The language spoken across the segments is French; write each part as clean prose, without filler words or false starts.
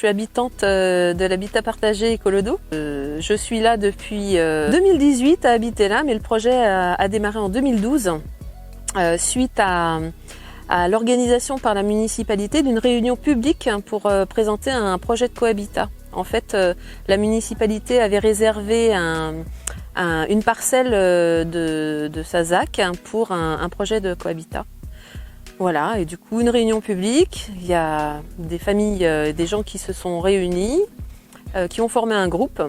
suis habitante de l'habitat partagé Écolodo. Je suis là depuis 2018 à habiter là, mais le projet a démarré en 2012 suite à l'organisation par la municipalité d'une réunion publique pour présenter un projet de cohabitat. En fait, la municipalité avait réservé une parcelle de sa ZAC pour un projet de cohabitat. Voilà, et du coup, une réunion publique, il y a des familles, des gens qui se sont réunis, qui ont formé un groupe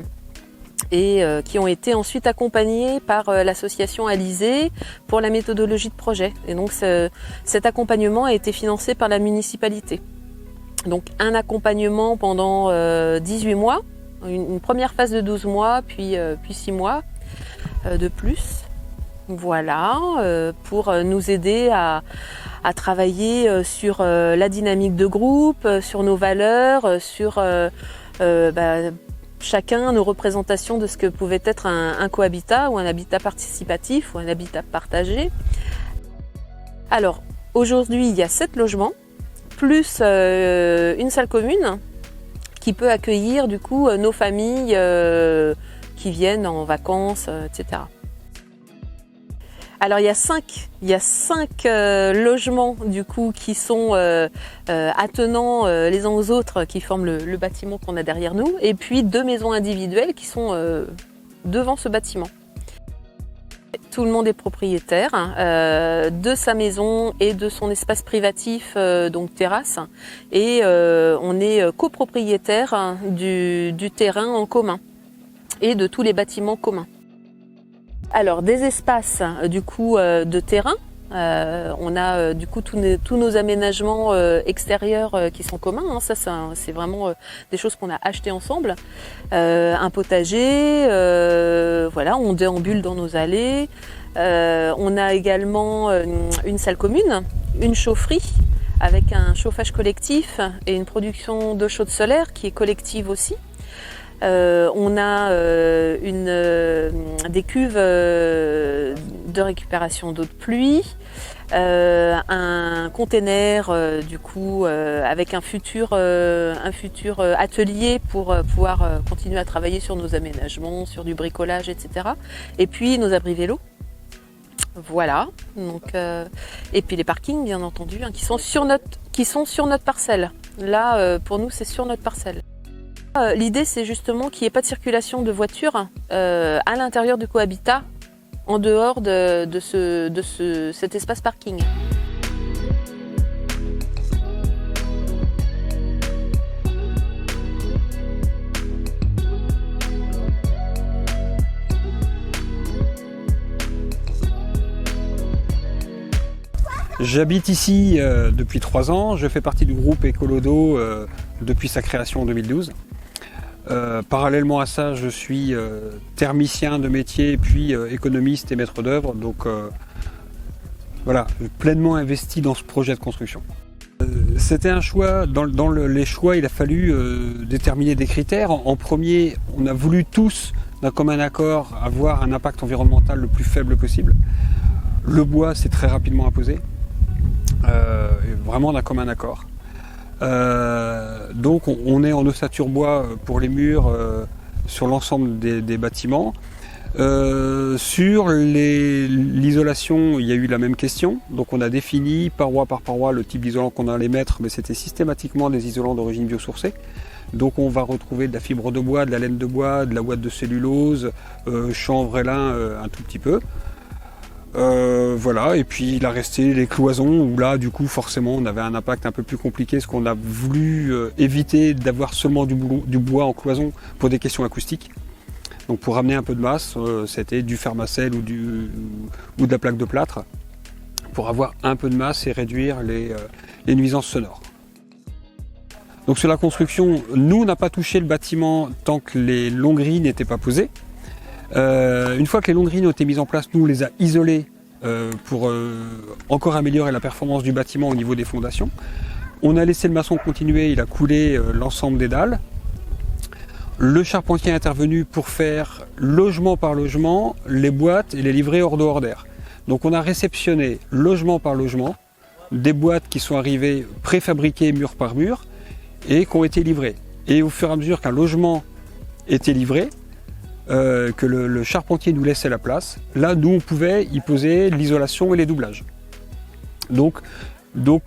et qui ont été ensuite accompagnés par l'association Alizé pour la méthodologie de projet. Et donc, cet accompagnement a été financé par la municipalité. Donc, un accompagnement pendant 18 mois, une première phase de 12 mois, puis 6 mois de plus. Voilà, pour nous aider à travailler sur la dynamique de groupe, sur nos valeurs, sur chacun nos représentations de ce que pouvait être un cohabitat ou un habitat participatif ou un habitat partagé. Alors, aujourd'hui, il y a 7 logements, plus une salle commune qui peut accueillir du coup nos familles qui viennent en vacances, etc. Alors il y a 5 logements du coup qui sont attenants les uns aux autres, qui forment le bâtiment qu'on a derrière nous, et puis 2 maisons individuelles qui sont devant ce bâtiment. Tout le monde est propriétaire de sa maison et de son espace privatif, donc terrasse, et on est copropriétaire du terrain en commun et de tous les bâtiments communs. Alors des espaces du coup de terrain, on a du coup tous nos aménagements extérieurs qui sont communs, hein. Ça c'est vraiment des choses qu'on a achetées ensemble. Un potager, voilà, on déambule dans nos allées. On a également une salle commune, une chaufferie avec un chauffage collectif et une production d'eau chaude solaire qui est collective aussi. On a des cuves de récupération d'eau de pluie, un container du coup avec un futur atelier pour pouvoir continuer à travailler sur nos aménagements, sur du bricolage, etc. Et puis nos abris vélos. Voilà. Donc, et puis les parkings bien entendu, hein, qui sont sur notre parcelle. Là pour nous c'est sur notre parcelle. L'idée, c'est justement qu'il n'y ait pas de circulation de voitures à l'intérieur du cohabitat, en dehors de cet espace parking. J'habite ici depuis 3 ans, je fais partie du groupe Écolodo depuis sa création en 2012. Parallèlement à ça, je suis thermicien de métier, puis économiste et maître d'œuvre, donc voilà, pleinement investi dans ce projet de construction. C'était un choix, dans les choix il a fallu déterminer des critères. En premier, on a voulu tous, d'un commun accord, avoir un impact environnemental le plus faible possible. Le bois s'est très rapidement imposé, vraiment d'un commun accord. Donc on est en ossature bois pour les murs sur l'ensemble des bâtiments. Sur l'isolation, il y a eu la même question. Donc on a défini paroi par paroi le type d'isolant qu'on allait mettre, mais c'était systématiquement des isolants d'origine biosourcée. Donc on va retrouver de la fibre de bois, de la laine de bois, de la ouate de cellulose, chanvre et lin un tout petit peu. Voilà, et puis il a resté les cloisons où là du coup forcément on avait un impact un peu plus compliqué, parce qu'on a voulu éviter d'avoir seulement du bois en cloison pour des questions acoustiques. Donc pour ramener un peu de masse, c'était du fermacell ou de la plaque de plâtre pour avoir un peu de masse et réduire les nuisances sonores. Donc sur la construction, nous on n'a pas touché le bâtiment tant que les longueries n'étaient pas posées. Une fois que les longueries ont été mises en place, nous on les a isolées pour encore améliorer la performance du bâtiment au niveau des fondations. On a laissé le maçon continuer, il a coulé l'ensemble des dalles. Le charpentier est intervenu pour faire logement par logement les boîtes et les livrer hors d'eau hors d'air. Donc on a réceptionné logement par logement des boîtes qui sont arrivées préfabriquées mur par mur et qui ont été livrées. Et au fur et à mesure qu'un logement était livré, que le charpentier nous laissait la place, là nous on pouvait y poser l'isolation et les doublages. Donc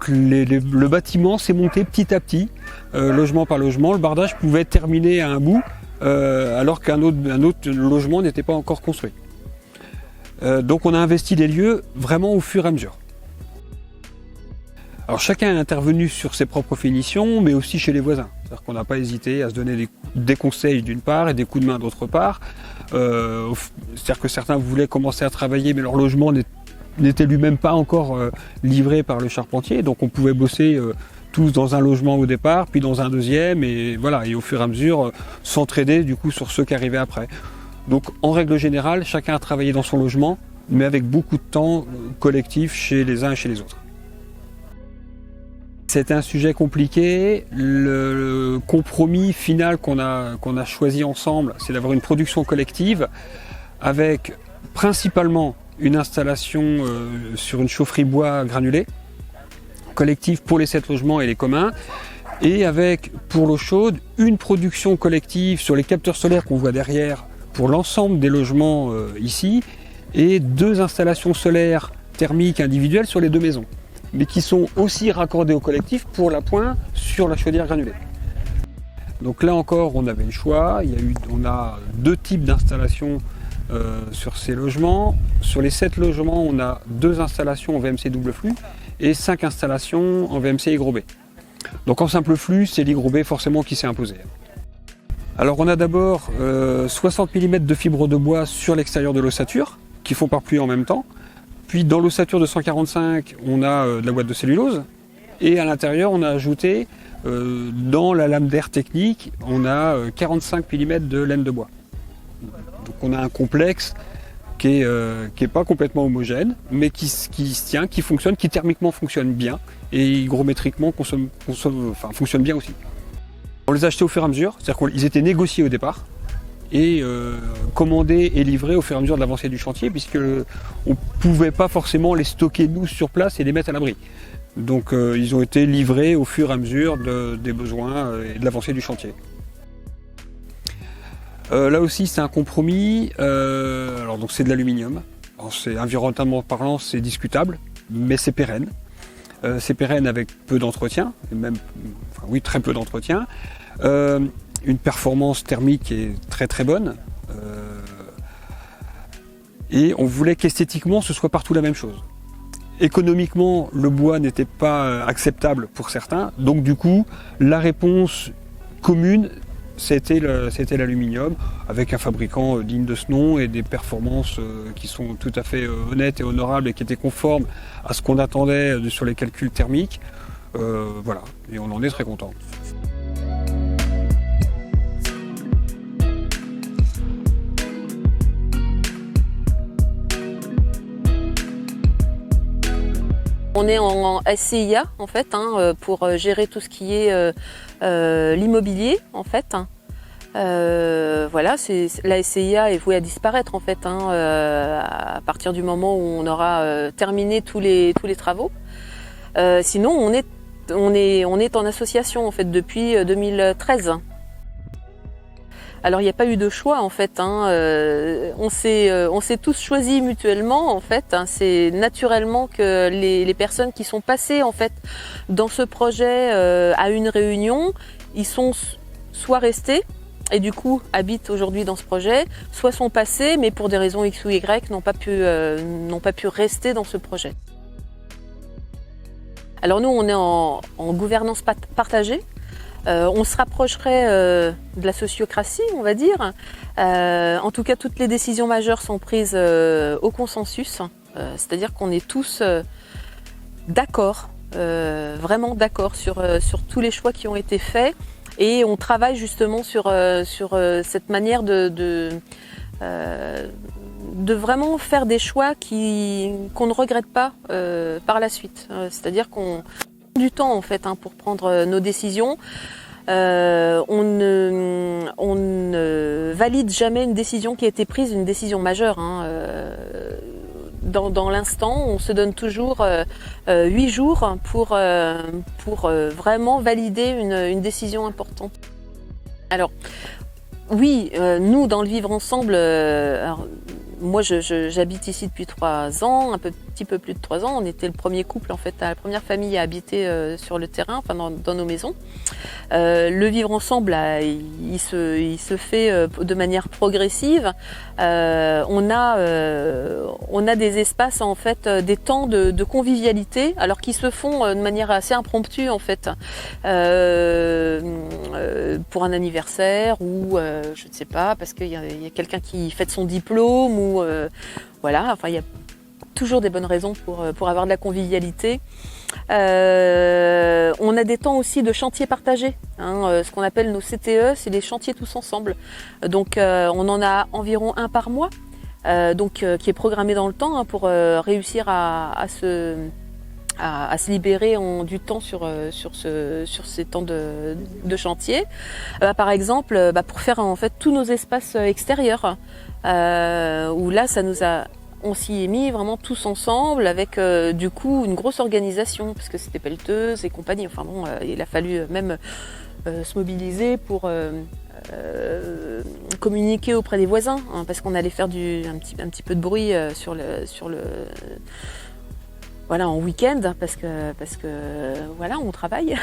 le bâtiment s'est monté petit à petit, logement par logement. Le bardage pouvait terminer à un bout alors qu'un autre logement n'était pas encore construit. Donc on a investi les lieux vraiment au fur et à mesure. Alors chacun est intervenu sur ses propres finitions, mais aussi chez les voisins. C'est-à-dire qu'on n'a pas hésité à se donner des conseils d'une part et des coups de main d'autre part. C'est-à-dire que certains voulaient commencer à travailler, mais leur logement n'était lui-même pas encore livré par le charpentier. Donc on pouvait bosser tous dans un logement au départ, puis dans un deuxième, et voilà, et au fur et à mesure s'entraider du coup sur ceux qui arrivaient après. Donc en règle générale, chacun a travaillé dans son logement, mais avec beaucoup de temps collectif chez les uns et chez les autres. C'était un sujet compliqué. Le compromis final qu'on a choisi ensemble, c'est d'avoir une production collective avec principalement une installation sur une chaufferie bois granulée, collective pour les 7 logements et les communs, et avec, pour l'eau chaude, une production collective sur les capteurs solaires qu'on voit derrière pour l'ensemble des logements ici, et 2 installations solaires thermiques individuelles sur les 2 maisons, mais qui sont aussi raccordées au collectif pour l'appoint sur la chaudière granulée. Donc là encore, on avait le choix. On a 2 types d'installations sur ces logements. Sur les 7 logements, on a 2 installations en VMC double flux et 5 installations en VMC hygrobé. Donc en simple flux, c'est l'hygrobé forcément qui s'est imposé. Alors on a d'abord 60 mm de fibre de bois sur l'extérieur de l'ossature, qui font par pluie en même temps. Puis dans l'ossature de 145, on a de la boîte de cellulose. Et à l'intérieur, on a ajouté, dans la lame d'air technique, on a 45 mm de laine de bois. Donc on a un complexe qui est pas complètement homogène, mais qui se tient, qui fonctionne, qui thermiquement fonctionne bien, et hygrométriquement fonctionne bien aussi. On les a achetés au fur et à mesure, c'est-à-dire qu'ils étaient négociés au départ, et commandés et livrés au fur et à mesure de l'avancée du chantier, puisque on ne pouvait pas forcément les stocker nous sur place et les mettre à l'abri. Donc ils ont été livrés au fur et à mesure des besoins et de l'avancée du chantier. Là aussi c'est un compromis, alors donc c'est de l'aluminium. C'est environnementalement parlant, c'est discutable, mais c'est pérenne. C'est pérenne avec peu d'entretien, très peu d'entretien. Une performance thermique qui est très très bonne. Et on voulait qu'esthétiquement ce soit partout la même chose. Économiquement, le bois n'était pas acceptable pour certains, donc du coup, la réponse commune, c'était l'aluminium, avec un fabricant digne de ce nom et des performances qui sont tout à fait honnêtes et honorables et qui étaient conformes à ce qu'on attendait sur les calculs thermiques. Voilà, et on en est très content. On est en SCIA en fait, pour gérer tout ce qui est l'immobilier en fait. Voilà, la SCIA est vouée à disparaître en fait, à partir du moment où on aura terminé tous les travaux. Sinon, on est en association en fait depuis 2013. Alors il n'y a pas eu de choix en fait, on s'est tous choisis mutuellement en fait. C'est naturellement que les personnes qui sont passées en fait dans ce projet à une réunion, ils sont soit restés et du coup habitent aujourd'hui dans ce projet, soit sont passés mais pour des raisons X ou Y n'ont pas pu rester dans ce projet. Alors nous on est en gouvernance partagée. On se rapprocherait de la sociocratie, on va dire. En tout cas, toutes les décisions majeures sont prises au consensus, c'est-à-dire qu'on est tous d'accord, vraiment d'accord sur tous les choix qui ont été faits, et on travaille justement sur cette manière de vraiment faire des choix qu'on ne regrette pas par la suite. C'est-à-dire qu'on du temps en fait pour prendre nos décisions. On ne valide jamais une décision qui a été prise, une décision majeure. Dans l'instant, on se donne toujours 8 jours pour vraiment valider une décision importante. Alors, oui, nous, dans le vivre ensemble, moi, j'habite ici depuis 3 ans, un petit peu plus de 3 ans. On était le premier couple, en fait, la première famille à habiter sur le terrain, enfin dans nos maisons. Le vivre ensemble, là, il se fait de manière progressive. On a des espaces, en fait, des temps de convivialité, alors qui se font de manière assez impromptue, en fait, pour un anniversaire ou je ne sais pas, parce qu'il y a quelqu'un qui fête son diplôme ou voilà. Enfin, il y a toujours des bonnes raisons pour avoir de la convivialité. On a des temps aussi de chantiers partagés, ce qu'on appelle nos CTE, c'est les chantiers tous ensemble. Donc on en a environ un par mois, qui est programmé dans le temps pour réussir à se libérer du temps sur ces temps de chantier. Par exemple, pour faire en fait tous nos espaces extérieurs, où là on s'y est mis vraiment tous ensemble avec du coup une grosse organisation parce que c'était pelleteuse et compagnie. Enfin bon, il a fallu même se mobiliser pour communiquer auprès des voisins, parce qu'on allait faire un petit peu de bruit sur le voilà, en week-end, parce que voilà, on travaille.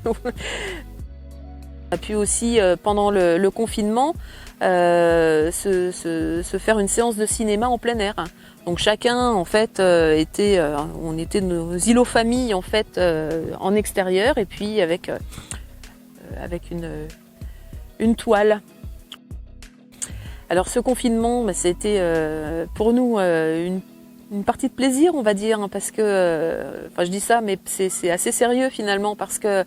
On a pu aussi, pendant le confinement, se faire une séance de cinéma en plein air. Donc chacun, en fait, on était nos îlots famille, en fait, en extérieur, et puis avec une toile. Alors ce confinement, c'était pour nous une partie de plaisir, on va dire, parce que, je dis ça, mais c'est assez sérieux finalement, parce que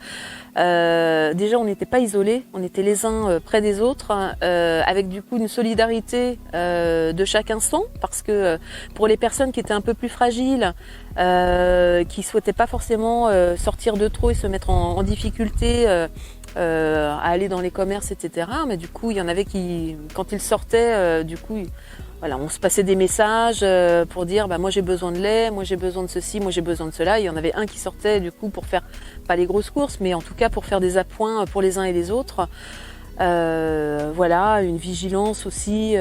déjà on n'était pas isolés, on était les uns près des autres, avec du coup une solidarité de chaque instant, parce que pour les personnes qui étaient un peu plus fragiles, qui souhaitaient pas forcément sortir de trop et se mettre en difficulté, à aller dans les commerces, etc. Mais du coup, il y en avait qui, quand ils sortaient, voilà, on se passait des messages pour dire moi j'ai besoin de lait, moi j'ai besoin de ceci, moi j'ai besoin de cela. Il y en avait un qui sortait du coup pour faire pas les grosses courses, mais en tout cas pour faire des appoints pour les uns et les autres. Voilà, une vigilance aussi,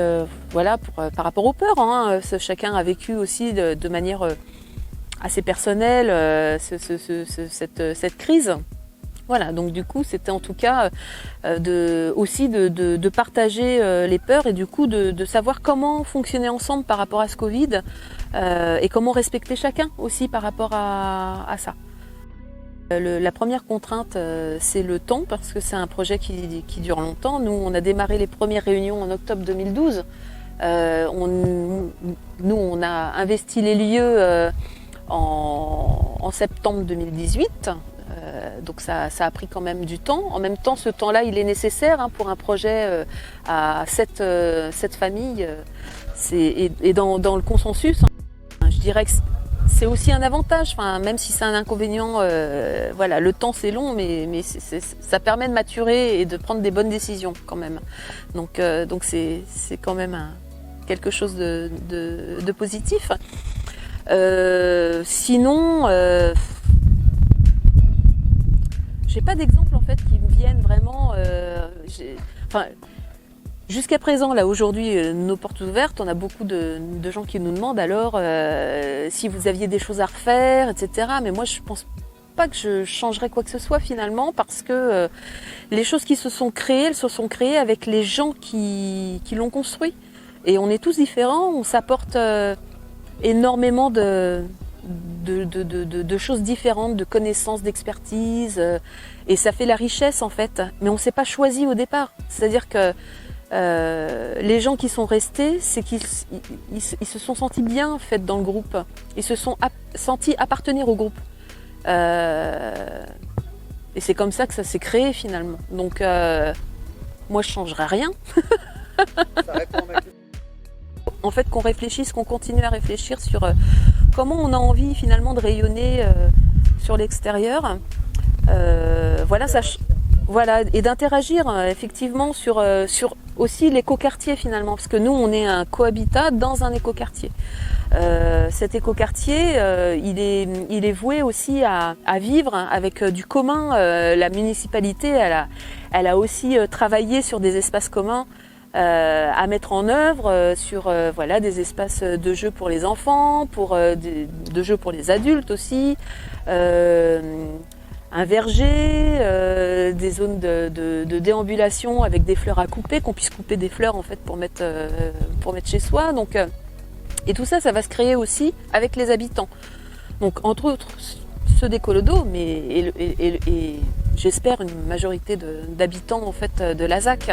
par rapport aux peurs. Chacun a vécu aussi de manière assez personnelle cette crise. Voilà, donc du coup, c'était en tout cas de partager les peurs et du coup de savoir comment fonctionner ensemble par rapport à ce Covid et comment respecter chacun aussi par rapport à ça. La première contrainte, c'est le temps, parce que c'est un projet qui dure longtemps. Nous, on a démarré les premières réunions en octobre 2012. On a investi les lieux en septembre 2018. Donc ça a pris quand même du temps. En même temps, ce temps-là, il est nécessaire pour un projet à 7 familles. Et dans le consensus, je dirais que c'est aussi un avantage. Même si c'est un inconvénient, le temps c'est long, mais ça permet de maturer et de prendre des bonnes décisions quand même. Donc c'est quand même quelque chose de positif. Sinon. J'ai pas d'exemple en fait qui me viennent vraiment. Jusqu'à présent, là aujourd'hui, nos portes ouvertes, on a beaucoup de gens qui nous demandent alors si vous aviez des choses à refaire, etc. Mais moi, je pense pas que je changerais quoi que ce soit finalement, parce que les choses qui se sont créées, elles se sont créées avec les gens qui l'ont construit. Et on est tous différents, on s'apporte énormément de choses différentes, de connaissances, d'expertise, et ça fait la richesse en fait. Mais on s'est pas choisi au départ. C'est-à-dire que les gens qui sont restés, c'est qu'ils se sont sentis bien en fait dans le groupe. Ils se sont sentis appartenir au groupe. Et c'est comme ça que ça s'est créé finalement. Donc moi je changerais rien. Ça répond à ma question. En fait, qu'on réfléchisse, qu'on continue à réfléchir sur comment on a envie finalement de rayonner sur l'extérieur, et d'interagir effectivement sur aussi l'écoquartier finalement, parce que nous on est un cohabitat dans un écoquartier. Cet écoquartier, il est voué aussi à vivre avec du commun. La municipalité, elle a aussi travaillé sur des espaces communs à mettre en œuvre sur voilà, des espaces de jeux pour les enfants, de jeux pour les adultes aussi, un verger, des zones de déambulation avec des fleurs à couper, qu'on puisse couper des fleurs en fait pour mettre chez soi. Donc, et tout ça, ça va se créer aussi avec les habitants. Donc entre autres ceux des Colodos, mais et j'espère une majorité d'habitants en fait de la ZAC.